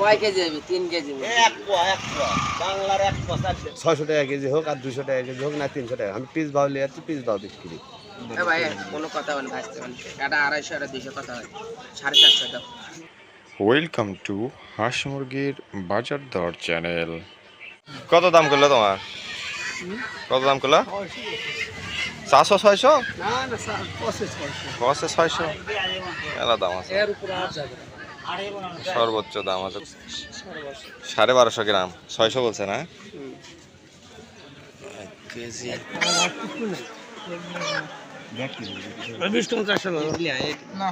কয় কেজি হবে? 3 কেজি। এক পোয়া বাংলার এক পোয়া 600 টাকা কেজি হোক আর 200 টাকা কেজি হোক না 300 টাকা আমি পিস ভাও লিয়ে যাচ্ছি পিস ভাও বিক্রি এ ভাই কোনো কথা বলেন ভাসতে বলেন এটা 250 এটা 200 কথা হয় 450 দাও। ওয়েলকাম টু হাঁস মুরগির বাজার দর চ্যানেল। কত দাম করলো তোমার? কত দাম করলো? 400 600? না না 600 মেলা দাম আছে। এর উপরে আর যাবে না। সর্বোচ্চ দাম আছে 1250 গ্রাম 600 বলছে না? কেজি 20 টাকা 400 না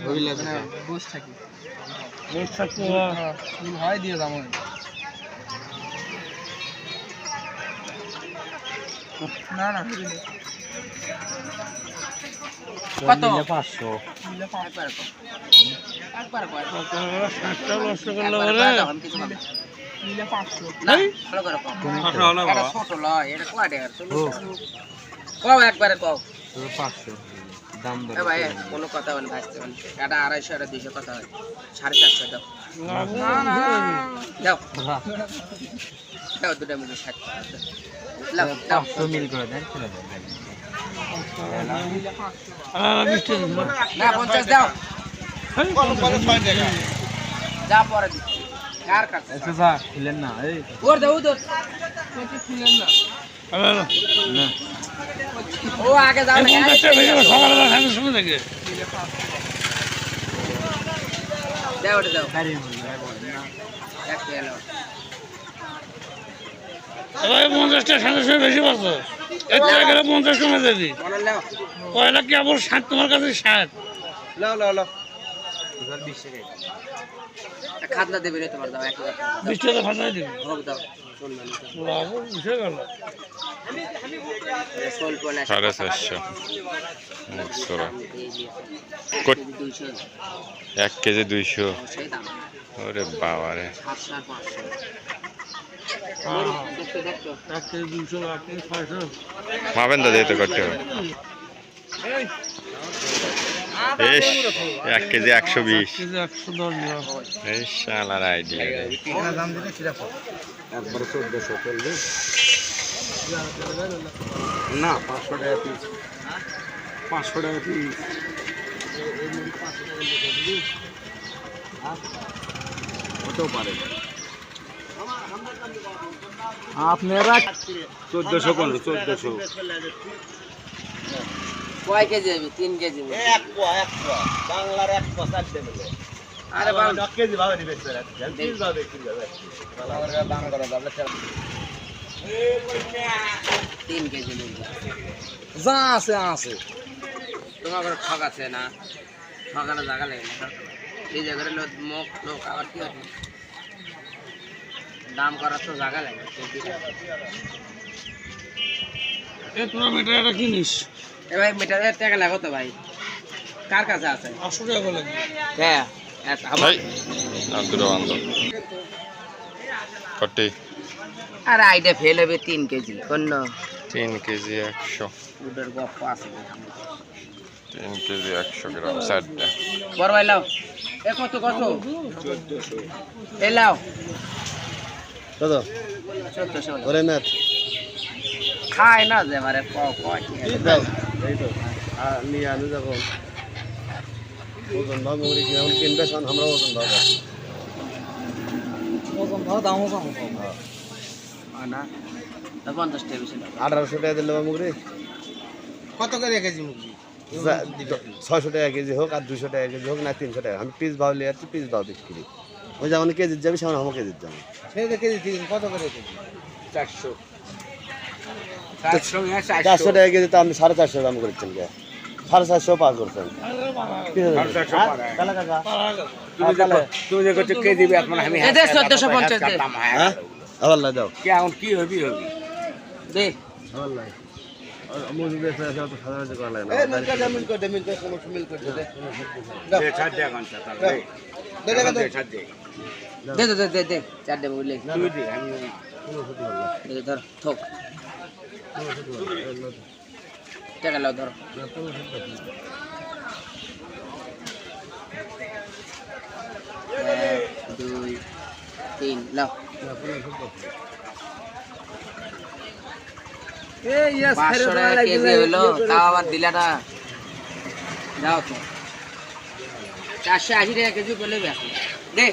হইল না বস থাকি বস থাকি হয় দিয়ে দাম না না কত 500 একবার কয় 60 নষ্ট করলে বলে নিলে 500 না ভালো করে কও 500 হলো বাবা ছোট লয় এটা কয় টাকা কও একবারে কও 500 দাম দাও এ ভাই কোনো কথা বলেন ভাসতে বলেন এটা 250 এটা 200 কথা হয় 450 দাও না না দাও দাও দুটো মিলে 60 লাও দাও 500 মিল করে দেন চলে যাবে না 50 দাও যা পরে দিচ্ছি কার কাছে আচ্ছা খুলেন না এই ওর দাও ওর খুলেন না না ও আগে যাও না সকালে খাওয়ার সময় থেকে দাও ওটা দাও গাড়ি এক কিলো ভাই 50 টাকা সাথে বেশি পাচ্ছ এর থেকে গেলে 50 টাকা দিবি কয়লা কি আবার 60 তোমার কাছে 60 লাও লাও লাও 20 টাকা খাজনা দেবে রে তোমার দাও 1000 20 টাকা খাজনা দিবি হোক দাও শুন না লাভ বুঝে গেল সোল কোলা 450 1 কেজি 200 সেই দাম ওরে বাবা রে 750 মাবেন দাদা এই তো করতে হবে বেশ 1 কেজি 120 এই শালার আইডিয়া দাম দিলে কিরা পাবো একবার 1400 চলবে না 500 টাকা পিস 500 টাকা পিস হতেও পারে আপনারা 1400 কোন 1400 কয় কেজি হবে? 3 কেজি এক পোয়া বাংলার এক পোয়া 4 দেবে আরে বাবা 10 কেজি ভাবে দিবে স্যার পিস ভাবে বিক্রি হবে বাংলার দাম করা যাবে 3 কেজি নিন যা আছে আছে তোমার ঘরে ঠক আছে না ঠকানো জায়গা লাগে না এই জায়গায় মুখ লোক আবার কি হবে দাম করার তো জায়গা লাগে এ তোরা মিটার এটা কিনিস এ ভাই মিটারের টাকা লাগো তো ভাই কার কাছে আছে 800 টাকা লাগবে হ্যাঁ আমার দুটো বান্ধব কটি আর আইডা ফেল হবে 3 কেজি কোন 3 কেজি 100 উডের গপ্প আছে 3 কেজি 100 গ্রাম সাইডটা বড় ভাই লাও এ কত 1400 এ লাও কত 1400 ওরে ম্যাথ খায় না যে মারে কয় দাও এই তো নিয়ে আনু যখন ওজন ভাব মুড়ি কি এখন কিনবে শোন আমরা ওজন ভাব দামও কম না 50 টাকা বেশি 1800 টাকা দিলে মুগরি কত করে কেজি মুরগি 600 টাকা কেজি হোক আর 200 টাকা কেজি হোক না 300 টাকা আমি পিস ভাও লিয়ে যাচ্ছি পিস ভাও বিক্রি ওই যেমন কেজি যাবে সেমন আমার কেজি যাবে সেই কেজি কত করে কেজি 400 400 টাকা কেজি তো আপনি 450 দাম করেছেন কে 450 পার করছেন তুমি যে কত কেজি দিবে এখন আমি 1450 দে হ্যাঁ আল্লাহ দাও কি এখন কি হবি দে আল্লাহ মুরগি বেচা আছে তো সাধারণ করা লাগে না মিল করে কোনো মিল করে দে দে ছাড় দে ঘন্টা দে চার দে বলে তুই দে আমি দে ধর ঠক টাকা লাও ধর 2 3 লাও 500 টাকা কেজি হলো তাও আবার দিলা না যাও তো 480 টাকা কেজি বলে বেশ দে